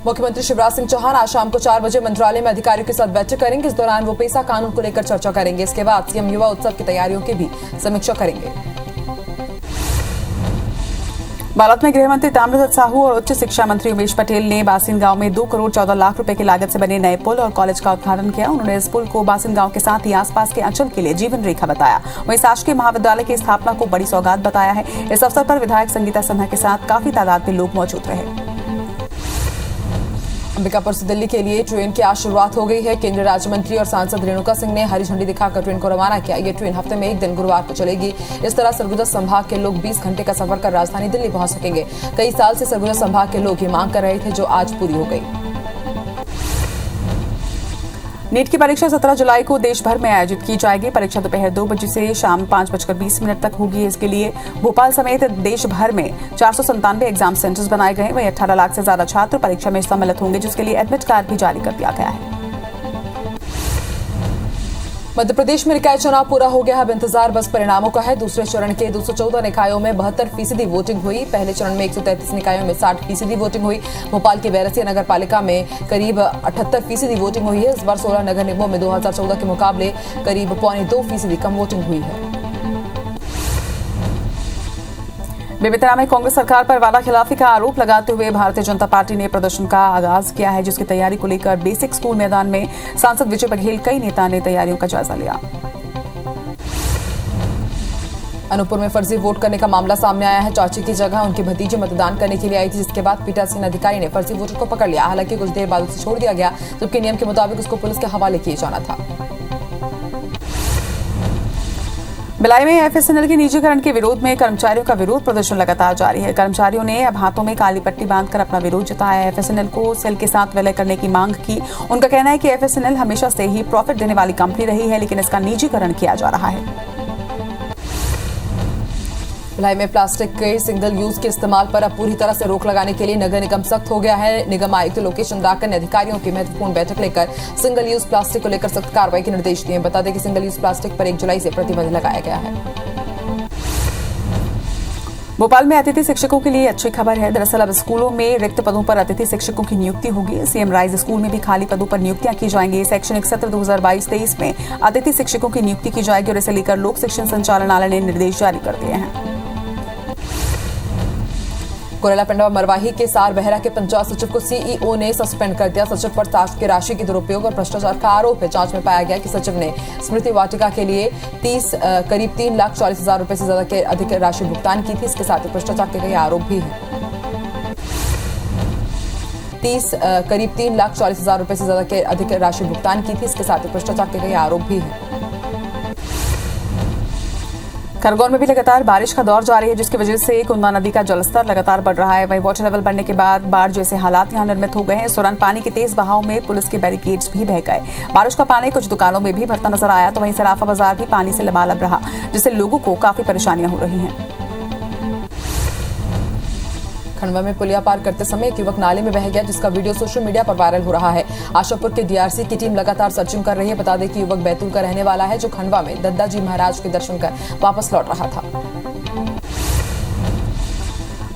मुख्यमंत्री शिवराज सिंह चौहान आज शाम को 4 बजे मंत्रालय में अधिकारियों के साथ बैठक करेंगे। इस दौरान वो पेसा कानून को लेकर चर्चा करेंगे। इसके बाद सीएम युवा उत्सव की तैयारियों की भी समीक्षा करेंगे। बालोद में गृह मंत्री ताम्रध्वज साहू और उच्च शिक्षा मंत्री उमेश पटेल ने बासिन गांव में 2 करोड़ 14 लाख रुपए की लागत से बने नए पुल और कॉलेज का उद्घाटन किया। उन्होंने इस पुल को बासिन गांव के साथ ही आसपास के अंचल के लिए जीवन रेखा बताया। वहीं शासकीय महाविद्यालय की स्थापना को बड़ी सौगात बताया है। इस अवसर पर विधायक संगीता सिन्हा के साथ काफी तादाद में लोग मौजूद रहे। अंबिकापुर से दिल्ली के लिए ट्रेन की आज शुरुआत हो गई है। केंद्रीय राज्य मंत्री और सांसद रेणुका सिंह ने हरी झंडी दिखाकर ट्रेन को रवाना किया। ये ट्रेन हफ्ते में एक दिन गुरुवार को चलेगी। इस तरह सरगुजा संभाग के लोग 20 घंटे का सफर कर राजधानी दिल्ली पहुंच सकेंगे। कई साल से सरगुजा संभाग के लोग ये मांग कर रहे थे, जो आज पूरी हो गई। नीट की परीक्षा 17 जुलाई को देश भर में आयोजित की जाएगी। परीक्षा दोपहर 2 बजे से शाम 5:20 तक होगी। इसके लिए भोपाल समेत देश भर में 497 एग्जाम सेंटर्स बनाए गए। वहीं 18 लाख से ज्यादा छात्र परीक्षा में सम्मिलित होंगे, जिसके लिए एडमिट कार्ड भी जारी कर दिया गया है। मध्य प्रदेश में निकाय चुनाव पूरा हो गया है। अब इंतजार बस परिणामों का है। दूसरे चरण के 214 निकायों में 72% वोटिंग हुई। पहले चरण में 133 निकायों में 60% वोटिंग हुई। भोपाल के बैरसिया नगर पालिका में करीब 78% वोटिंग हुई है। इस बार 16 नगर निगमों में 2014 के मुकाबले करीब 2.25% कम वोटिंग हुई है। बेमेतरा में कांग्रेस सरकार पर वादा खिलाफी का आरोप लगाते हुए भारतीय जनता पार्टी ने प्रदर्शन का आगाज किया है, जिसकी तैयारी को लेकर बेसिक स्कूल मैदान में सांसद विजय बघेल कई नेता ने तैयारियों का जायजा लिया। अनूपपुर में फर्जी वोट करने का मामला सामने आया है। चाची की जगह उनकी भतीजी मतदान करने के लिए आई थी, जिसके बाद पीठासीन अधिकारी ने फर्जी वोटर को पकड़ लिया। हालांकि कुछ देर बाद उसे छोड़ दिया गया, जबकि नियम के मुताबिक उसको पुलिस के हवाले किए जाना था। भिलाई में एफएसएनएल के निजीकरण के विरोध में कर्मचारियों का विरोध प्रदर्शन लगातार जारी है। कर्मचारियों ने अब हाथों में काली पट्टी बांधकर अपना विरोध जताया। एफएसएनएल को सेल के साथ विलय करने की मांग की। उनका कहना है कि एफएसएनएल हमेशा से ही प्रॉफिट देने वाली कंपनी रही है, लेकिन इसका निजीकरण किया जा रहा है। भिलाई में प्लास्टिक के सिंगल यूज के इस्तेमाल पर अब पूरी तरह से रोक लगाने के लिए नगर निगम सख्त हो गया है। निगम आयुक्त लोकेश चंद्राकर ने अधिकारियों की महत्वपूर्ण बैठक लेकर सिंगल यूज प्लास्टिक को लेकर सख्त कार्रवाई के निर्देश दिए। बता दें कि सिंगल यूज प्लास्टिक पर 1 जुलाई से प्रतिबंध लगाया गया है। भोपाल में अतिथि शिक्षकों के लिए अच्छी खबर है। दरअसल अब स्कूलों में रिक्त पदों पर अतिथि शिक्षकों की नियुक्ति होगी। सीएम राइज स्कूल में भी खाली पदों पर नियुक्तियां की जाएंगी। शैक्षणिक सत्र 2022-23 में अतिथि शिक्षकों की नियुक्ति की जाएगी और इसे लेकर लोक शिक्षण संचालनालय ने निर्देश जारी कर दिए हैं। कोरेला पेंडवा मरवाही के सार बहरा के पंचायत सचिव को सीईओ ने सस्पेंड कर दिया। सचिव पर टास्क की राशि के दुरुपयोग और भ्रष्टाचार का आरोप है। जांच में पाया गया कि सचिव ने स्मृति वाटिका के लिए करीब 3,40,000 रुपए से ज्यादा के अधिक राशि भुगतान की थी। इसके साथ ही भ्रष्टाचार के कई आरोप भी है। करीब 3,40,000 रुपए से ज्यादा के अधिक राशि भुगतान की थी। इसके साथ ही भ्रष्टाचार के कई आरोप भी है। खरगोन में भी लगातार बारिश का दौर जारी है, जिसकी वजह से कुंदा नदी का जलस्तर लगातार बढ़ रहा है। वहीं वाटर लेवल बढ़ने के बाद बाढ़ जैसे हालात यहां निर्मित हो गए हैं। इस दौरान पानी के तेज बहाव में पुलिस के बैरिकेड्स भी बह गए। बारिश का पानी कुछ दुकानों में भी भरता नजर आया, तो वहीं सराफा बाजार भी पानी से लबालब रहा, जिससे लोगों को काफी परेशानियां हो रही हैं। खंडवा में पुलिया पार करते समय एक युवक नाले में बह गया, जिसका वीडियो सोशल मीडिया पर वायरल हो रहा है। आशापुर के डीआरसी की टीम लगातार सर्चिंग कर रही है। बता दें कि युवक बैतूल का रहने वाला है, जो खंडवा में दद्दा जी महाराज के दर्शन कर वापस लौट रहा था।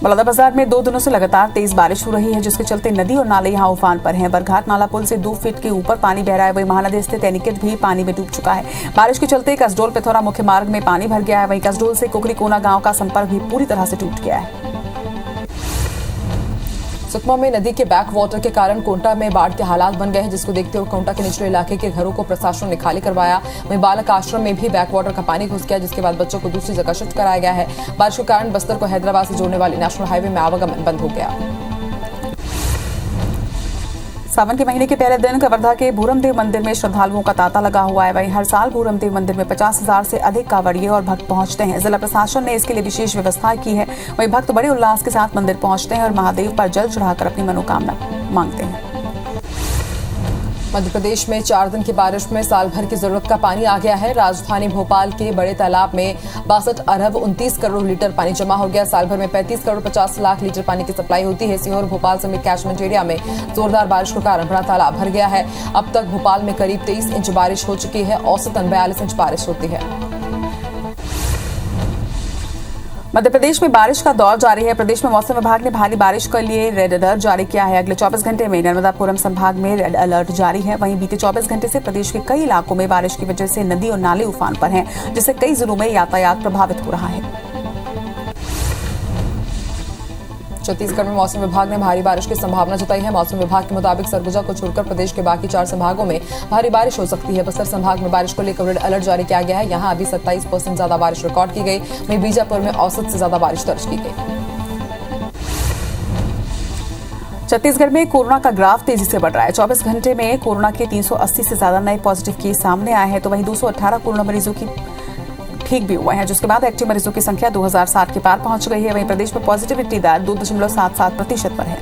बलौदाबाजार में 2 दिनों से लगातार तेज बारिश हो रही है, जिसके चलते नदी और नाले यहां उफान पर हैं। बरघाट नाला पुल से 2 फीट के ऊपर पानी बह रहा है। वहीं महानदी स्थित एनिकेत भी पानी में डूब चुका है। बारिश के चलते कसडोल पिथौरा मुख्य मार्ग में पानी भर गया है। वहीं कसडोल से कुकरी कोना गांव का संपर्क भी पूरी तरह से टूट गया है। सुकमा में नदी के बैक वाटर के कारण कोंटा में बाढ़ के हालात बन गए हैं, जिसको देखते हुए कोंटा के निचले इलाके के घरों को प्रशासन ने खाली करवाया। वहीं बालक आश्रम में भी बैक वाटर का पानी घुस गया, जिसके बाद बच्चों को दूसरी जगह शिफ्ट कराया गया है। बारिश के कारण बस्तर को हैदराबाद से जोड़ने वाली नेशनल हाईवे में आवागमन बंद हो गया। सावन के महीने के पहले दिन कवर्धा के भूरमदेव मंदिर में श्रद्धालुओं का तांता लगा हुआ है। वहीं हर साल भूरमदेव मंदिर में 50,000 से अधिक कांवड़िए और भक्त पहुंचते हैं। जिला प्रशासन ने इसके लिए विशेष व्यवस्था की है। वहीं भक्त बड़े उल्लास के साथ मंदिर पहुंचते हैं और महादेव पर जल चढ़ाकर अपनी मनोकामना मांगते हैं। मध्य प्रदेश में 4 दिन की बारिश में साल भर की जरूरत का पानी आ गया है। राजधानी भोपाल के बड़े तालाब में 62 अरब 29 करोड़ लीटर पानी जमा हो गया। साल भर में 35 करोड़ 50 लाख लीटर पानी की सप्लाई होती है। सीहोर भोपाल समेत कैचमेंट एरिया में जोरदार बारिश के कारण बड़ा तालाब भर गया है। अब तक भोपाल में करीब 23 इंच बारिश हो चुकी है। औसतन 42 इंच बारिश होती है। मध्य प्रदेश में बारिश का दौर जारी है। प्रदेश में मौसम विभाग ने भारी बारिश के लिए रेड अलर्ट जारी किया है। अगले 24 घंटे में नर्मदापुरम संभाग में रेड अलर्ट जारी है। वहीं बीते 24 घंटे से प्रदेश के कई इलाकों में बारिश की वजह से नदी और नाले उफान पर हैं, जिससे कई जिलों में यातायात प्रभावित हो रहा है। छत्तीसगढ़ में मौसम विभाग ने भारी बारिश की संभावना जताई है। मौसम विभाग के मुताबिक सरगुजा को छोड़कर प्रदेश के बाकी 4 संभागों में भारी बारिश हो सकती है। बस्तर संभाग में बारिश को लेकर रेड अलर्ट जारी किया गया है। यहां अभी 27% ज्यादा बारिश रिकॉर्ड की गई। वहीं बीजापुर में औसत से ज्यादा बारिश दर्ज की गई। छत्तीसगढ़ में कोरोना का ग्राफ तेजी से बढ़ रहा है। 24 घंटे में कोरोना के 380 से ज्यादा नए पॉजिटिव केस सामने आए हैं, तो वहीं 218 कोरोना मरीजों की ठीक भी हुए हैं, जिसके बाद एक्टिव मरीजों की संख्या 2060 के पार पहुंच गई है। वहीं प्रदेश में पॉजिटिविटी दर 2.77% पर है।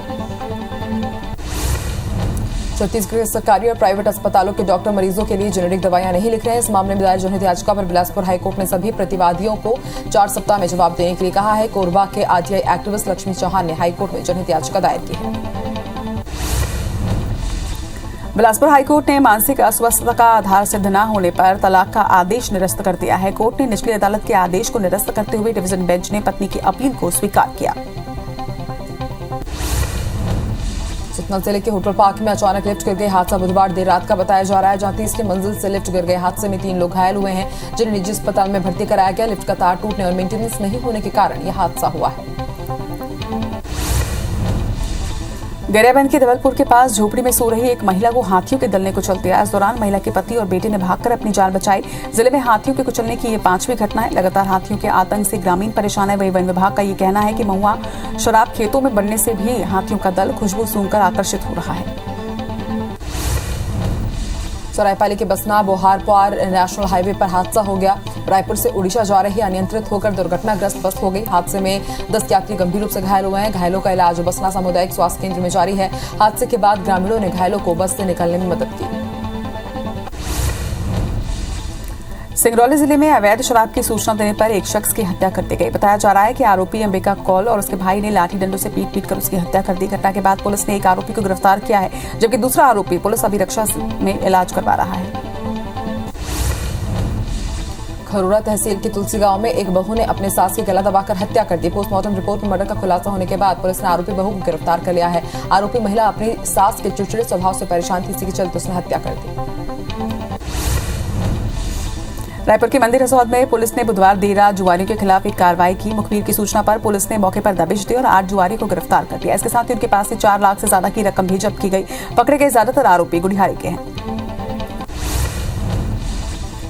छत्तीसगढ़ के सरकारी और प्राइवेट अस्पतालों के डॉक्टर मरीजों के लिए जेनेरिक दवाइयां नहीं लिख रहे हैं। इस मामले में दायर जनहित याचिका पर बिलासपुर हाईकोर्ट ने सभी प्रतिवादियों को 4 सप्ताह में जवाब देने के लिए कहा है। कोरबा के आरटीआई एक्टिविस्ट लक्ष्मी चौहान ने हाईकोर्ट में जनहित याचिका दायर की है। बिलासपुर हाईकोर्ट ने मानसिक अस्वस्थता का आधार सिद्ध न होने पर तलाक का आदेश निरस्त कर दिया है। कोर्ट ने निचली अदालत के आदेश को निरस्त करते हुए डिवीजन बेंच ने पत्नी की अपील को स्वीकार किया। सतना जिले के होटल पार्क में अचानक लिफ्ट गिर गई। हादसा बुधवार देर रात का बताया जा रहा है, जहां 30वीं मंजिल से लिफ्ट गिर गए। हादसे में 3 लोग घायल हुए हैं, जिन्हें निजी अस्पताल में भर्ती कराया गया। लिफ्ट का तार टूटने और मेंटेनेंस नहीं होने के कारण यह हादसा हुआ है। गरियाबंद के धवलपुर के पास झोपड़ी में सो रही एक महिला को हाथियों के दल ने कुचल दिया। इस दौरान महिला के पति और बेटे ने भागकर अपनी जान बचाई। जिले में हाथियों के कुचलने की ये 5वीं घटना है। लगातार हाथियों के आतंक से ग्रामीण परेशान है। वहीं वन विभाग का ये कहना है कि महुआ शराब खेतों में बनने से भी हाथियों का दल खुशबू सूंघकर आकर्षित हो रहा है। सरायपाली के बसना बोहारपार नेशनल हाईवे पर हादसा हो गया। रायपुर से उड़ीसा जा रही अनियंत्रित होकर दुर्घटनाग्रस्त बस हो गई। हादसे में 10 यात्री गंभीर रूप से घायल हुए हैं। घायलों का इलाज बसना सामुदायिक स्वास्थ्य केंद्र में जारी है। हादसे के बाद ग्रामीणों ने घायलों को बस से निकलने में मदद की। सिंगरौली जिले में अवैध शराब की सूचना देने पर एक शख्स की हत्या कर दी गई। बताया जा रहा है कि आरोपी अंबिका कौल और उसके भाई ने लाठी डंडों से पीट कर उसकी हत्या कर दी। घटना के बाद पुलिस ने एक आरोपी को गिरफ्तार किया है, जबकि दूसरा आरोपी पुलिस अभिरक्षा में इलाज करवा रहा है। खरोरा तहसील के तुलसी गांव में एक बहू ने अपने सास की गला दबाकर हत्या कर दी। पोस्टमार्टम रिपोर्ट में मर्डर का खुलासा होने के बाद पुलिस ने आरोपी बहू को गिरफ्तार कर लिया है। आरोपी महिला अपनी सास के चिड़चिड़े स्वभाव से परेशान थी, इसी के चलते उसने हत्या कर दी। रायपुर के मंदिर हसौद में पुलिस ने बुधवार देर रात जुआरियों के खिलाफ एक कार्रवाई की। मुखबिर की सूचना पर पुलिस ने मौके पर दबिश दी और 8 जुआरी को गिरफ्तार कर लिया। इसके साथ ही उनके पास से 4 लाख से ज्यादा की रकम भी जब्त की गई। पकड़े गए ज्यादातर आरोपी गुड़ियारी के हैं।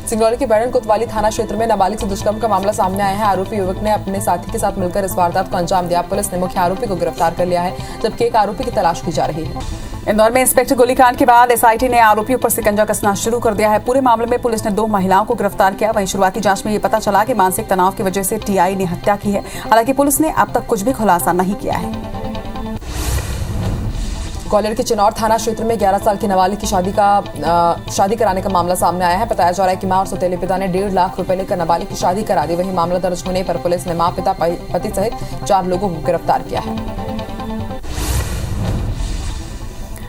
सिंगरौली के बैरन कोतवाली थाना क्षेत्र में नाबालिग से दुष्कर्म का मामला सामने आया है। आरोपी युवक ने अपने साथी के साथ मिलकर इस वारदात को अंजाम दिया। पुलिस ने मुख्य आरोपी को गिरफ्तार कर लिया है, जबकि एक आरोपी की तलाश की जा रही है। इंदौर में इंस्पेक्टर गोलीकांड के बाद एसआईटी ने आरोपियों पर शिकंजा कसना शुरू कर दिया है। पूरे मामले में पुलिस ने 2 महिलाओं को गिरफ्तार किया। वहीं शुरुआती जांच में ये पता चला कि मानसिक तनाव की वजह से टीआई ने हत्या की है। हालांकि पुलिस ने अब तक कुछ भी खुलासा नहीं किया है। ग्वालियर के चिनौर थाना क्षेत्र में 11 साल की नाबालिग की शादी कराने का मामला सामने आया है। बताया जा रहा है कि मां और सौतेले पिता ने 1.5 लाख रुपए लेकर नाबालिग की शादी करा दी। वहीं मामला दर्ज होने पर पुलिस ने मां, पिता, पति सहित 4 लोगों को गिरफ्तार किया है।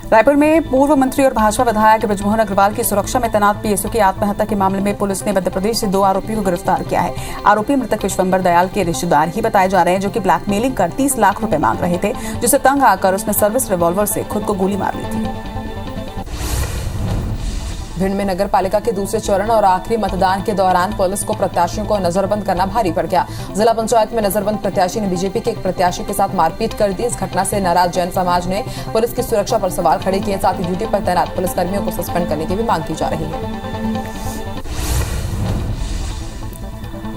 रायपुर में पूर्व मंत्री और भाजपा विधायक बृजमोहन अग्रवाल की सुरक्षा में तैनात पीएसओ की आत्महत्या के मामले में पुलिस ने मध्य प्रदेश से 2 आरोपियों को गिरफ्तार किया है। आरोपी मृतक विश्वंबर दयाल के रिश्तेदार ही बताए जा रहे हैं, जो कि ब्लैकमेलिंग कर 30 लाख रुपए मांग रहे थे, जिसे तंग आकर उसने सर्विस रिवॉल्वर से खुद को गोली मार ली थी। भिंड में नगर पालिका के दूसरे चरण और आखिरी मतदान के दौरान पुलिस को प्रत्याशियों को नजरबंद करना भारी पड़ गया। जिला पंचायत में नजरबंद प्रत्याशी ने बीजेपी के एक प्रत्याशी के साथ मारपीट कर दी। इस घटना से नाराज जैन समाज ने पुलिस की सुरक्षा पर सवाल खड़े किए। साथ ही ड्यूटी पर तैनात पुलिसकर्मियों को सस्पेंड करने की भी मांग की जा रही है।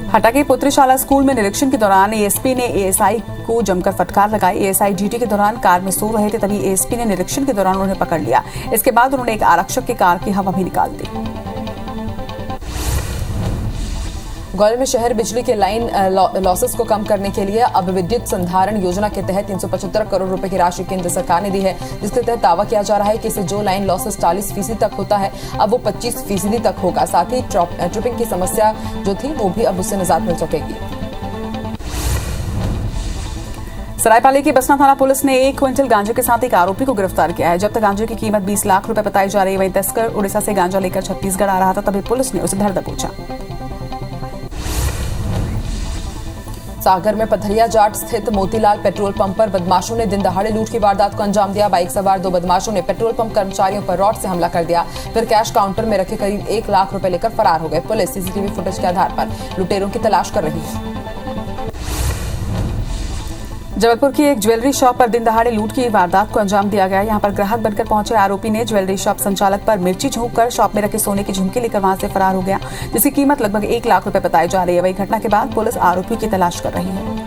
हटा के पुत्रीशाला स्कूल में निरीक्षण के दौरान एएसपी ने एएसआई को जमकर फटकार लगाई। एएसआई ड्यूटी के दौरान कार में सो रहे थे, तभी एएसपी ने निरीक्षण के दौरान उन्हें पकड़ लिया। इसके बाद उन्होंने एक आरक्षक की कार की हवा भी निकाल दी। ग्वालियर में शहर बिजली के लाइन लॉसेस को कम करने के लिए अब विद्युत संधारण योजना के तहत 375 करोड़ रुपए की राशि केंद्र सरकार ने दी है, जिसके तहत दावा किया जा रहा है कि इससे जो लाइन लॉसेस 40% तक होता है, अब वो 25% तक होगा। साथ ही ट्रिपिंग की समस्या जो थी वो भी अब उससे निजात मिल सकेगी। सरायपाली की बसना थाना पुलिस ने 1 क्विंटल गांजे के साथ एक आरोपी को गिरफ्तार किया है। जब्त गांजे की कीमत 20 लाख रुपए बताई जा रही है। वहीं तस्कर उड़ीसा से गांजा लेकर छत्तीसगढ़ आ रहा था, तभी पुलिस ने उसे धर दबोचा। सागर में पथरिया जाट स्थित मोतीलाल पेट्रोल पंप पर बदमाशों ने दिन दहाड़े लूट की वारदात को अंजाम दिया। बाइक सवार 2 बदमाशों ने पेट्रोल पंप कर्मचारियों पर रॉड से हमला कर दिया, फिर कैश काउंटर में रखे करीब 1 लाख रुपए लेकर फरार हो गए। पुलिस सीसीटीवी फुटेज के आधार पर लुटेरों की तलाश कर रही है। जबलपुर की एक ज्वेलरी शॉप पर दिन दहाड़े लूट की वारदात को अंजाम दिया गया। यहां पर ग्राहक बनकर पहुंचे आरोपी ने ज्वेलरी शॉप संचालक पर मिर्ची झोंककर शॉप में रखे सोने की झुमकी लेकर वहां से फरार हो गया, जिसकी कीमत लगभग 1 लाख रुपए बताई जा रही है। वही घटना के बाद पुलिस आरोपियों की तलाश कर रही है।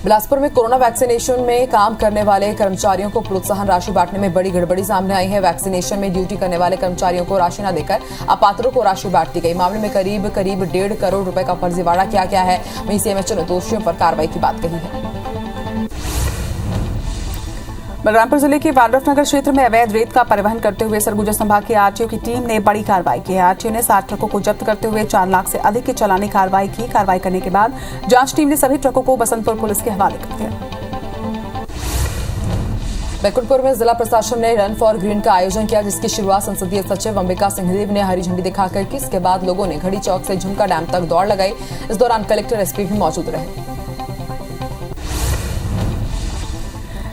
बिलासपुर में कोरोना वैक्सीनेशन में काम करने वाले कर्मचारियों को प्रोत्साहन राशि बांटने में बड़ी गड़बड़ी सामने आई है। वैक्सीनेशन में ड्यूटी करने वाले कर्मचारियों को राशि न देकर अपात्रों को राशि बांट दी गई। मामले में करीब 1.5 करोड़ रुपए का फर्जीवाड़ा किया गया है। वहीं सीएमएचओ ने दोषियों पर कार्रवाई की बात कही है। बलरामपुर जिले के वाड्रफनगर क्षेत्र में अवैध रेत का परिवहन करते हुए सरगुजा संभाग की आरटीओ की टीम ने बड़ी कार्रवाई की है। आरटीओ ने 60 ट्रकों को जब्त करते हुए 4 लाख से अधिक की चालानी कार्रवाई की। कार्रवाई करने के बाद जांच टीम ने सभी ट्रकों को बसंतपुर पुलिस के हवाले कर दिया। बैकुंठपुर में जिला प्रशासन ने रन फॉर ग्रीन का आयोजन किया, जिसकी शुरुआत संसदीय सचिव अंबिका सिंहदेव ने हरी झंडी दिखाकर की। इसके बाद लोगों ने घड़ी चौक से झुमका डैम तक दौड़ लगाई। इस दौरान कलेक्टर एसपी भी मौजूद रहे।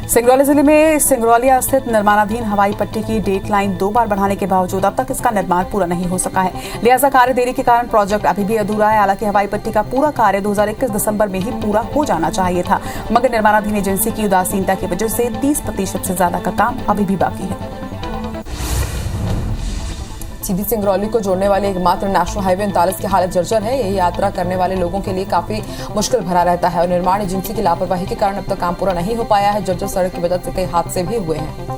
सिंगरौली जिले में सिंगरौलिया स्थित निर्माणाधीन हवाई पट्टी की डेट लाइन 2 बार बढ़ाने के बावजूद अब तक इसका निर्माण पूरा नहीं हो सका है। लिहाजा कार्य देरी के कारण प्रोजेक्ट अभी भी अधूरा है। हालांकि हवाई पट्टी का पूरा कार्य 2021 दिसंबर में ही पूरा हो जाना चाहिए था, मगर निर्माणाधीन एजेंसी की उदासीनता की वजह से 30% से ज्यादा का काम अभी भी बाकी है। सीधी सिंगरौली को जोड़ने वाले एकमात्र नेशनल हाईवे 39 की हालत जर्जर है। यही यात्रा करने वाले लोगों के लिए काफी मुश्किल भरा रहता है और निर्माण एजेंसी की लापरवाही के कारण अब तक काम पूरा नहीं हो पाया है। जर्जर सड़क की वजह से कई हादसे भी हुए हैं।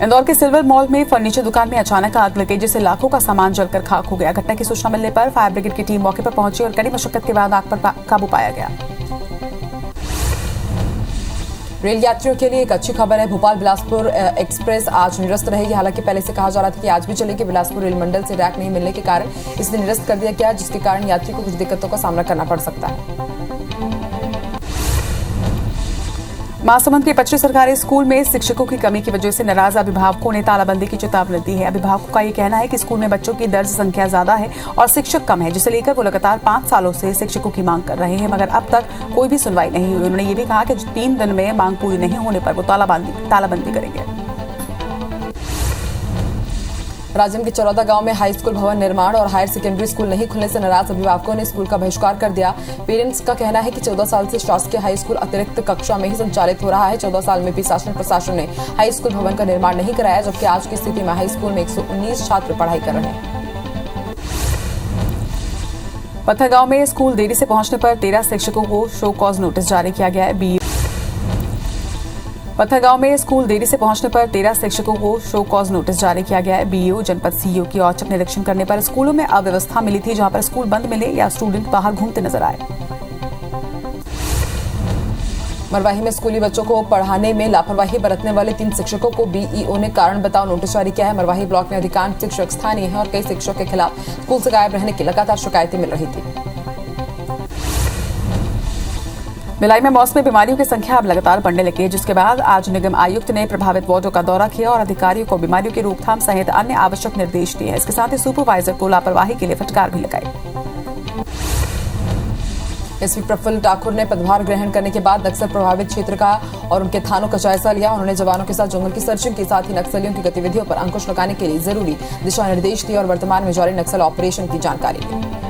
इंदौर के सिल्वर मॉल में फर्नीचर दुकान में अचानक आग लग गई, जिससे लाखों का सामान जलकर खाक हो गया। घटना की सूचना मिलने पर फायर ब्रिगेड की टीम मौके पर पहुंची और कड़ी मशक्कत के बाद आग पर काबू पाया गया। रेल यात्रियों के लिए एक अच्छी खबर है। भोपाल बिलासपुर एक्सप्रेस आज निरस्त रहेगी। हालांकि पहले से कहा जा रहा था कि आज भी चलेगी। बिलासपुर रेल मंडल से रैक नहीं मिलने के कारण इसे निरस्त कर दिया गया, जिसके कारण यात्री को कुछ दिक्कतों का सामना करना पड़ सकता है। महासमुंद के पचरी सरकारी स्कूल में शिक्षकों की कमी की वजह से नाराज अभिभावकों ने तालाबंदी की चेतावनी दी है। अभिभावकों का ये कहना है कि स्कूल में बच्चों की दर्ज संख्या ज्यादा है और शिक्षक कम है, जिसे लेकर वो लगातार 5 सालों से शिक्षकों की मांग कर रहे हैं, मगर अब तक कोई भी सुनवाई नहीं हुई। उन्होंने ये भी कहा कि 3 दिन में मांग पूरी नहीं होने पर वो तालाबंदी करेंगे। राजम के चरौदा गांव में हाई स्कूल भवन निर्माण और हायर सेकेंडरी स्कूल नहीं खुलने से नाराज अभिभावकों ने स्कूल का बहिष्कार कर दिया। पेरेंट्स का कहना है कि 14 साल से शासकीय हाई स्कूल अतिरिक्त कक्षा में ही संचालित हो रहा है। 14 साल में भी शासन प्रशासन ने हाई स्कूल भवन का निर्माण नहीं कराया, जबकि आज की स्थिति में हाई स्कूल में 119 छात्र पढ़ाई कर रहे हैं। पत्थरगांव में स्कूल देरी से पहुंचने पर 13 शिक्षकों को शो कॉज नोटिस जारी किया गया है। पत्थरगांव में स्कूल देरी से पहुंचने पर 13 शिक्षकों को शो कॉज नोटिस जारी किया गया है। बीईओ जनपद सीईओ की औचक निरीक्षण करने पर स्कूलों में अव्यवस्था मिली थी, जहां पर स्कूल बंद मिले या स्टूडेंट बाहर घूमते नजर आए। मरवाही में स्कूली बच्चों को पढ़ाने में लापरवाही बरतने वाले 3 शिक्षकों को बीईओ ने कारण बताओ नोटिस जारी किया है। मरवाही ब्लॉक में अधिकांश शिक्षक स्थानीय हैं और कई शिक्षकों के खिलाफ स्कूल से गायब रहने की लगातार शिकायतें मिल रही थी। भिलाई में मौसमी बीमारियों की संख्या अब लगातार बढ़ने लगी है, जिसके बाद आज निगम आयुक्त ने प्रभावित वार्डों का दौरा किया और अधिकारियों को बीमारियों की रोकथाम सहित अन्य आवश्यक निर्देश दिए। इसके साथ ही सुपरवाइजर को लापरवाही के लिए फटकार भी लगाई। एसपी प्रफुल्ल ठाकुर ने पदभार ग्रहण करने के बाद नक्सल प्रभावित क्षेत्र का और उनके थानों का जायजा लिया। उन्होंने जवानों के साथ जंगल की सर्चिंग के साथ ही नक्सलियों की गतिविधियों पर अंकुश लगाने के लिए जरूरी दिशा निर्देश दिए और वर्तमान में जारी नक्सल ऑपरेशन की जानकारी ली।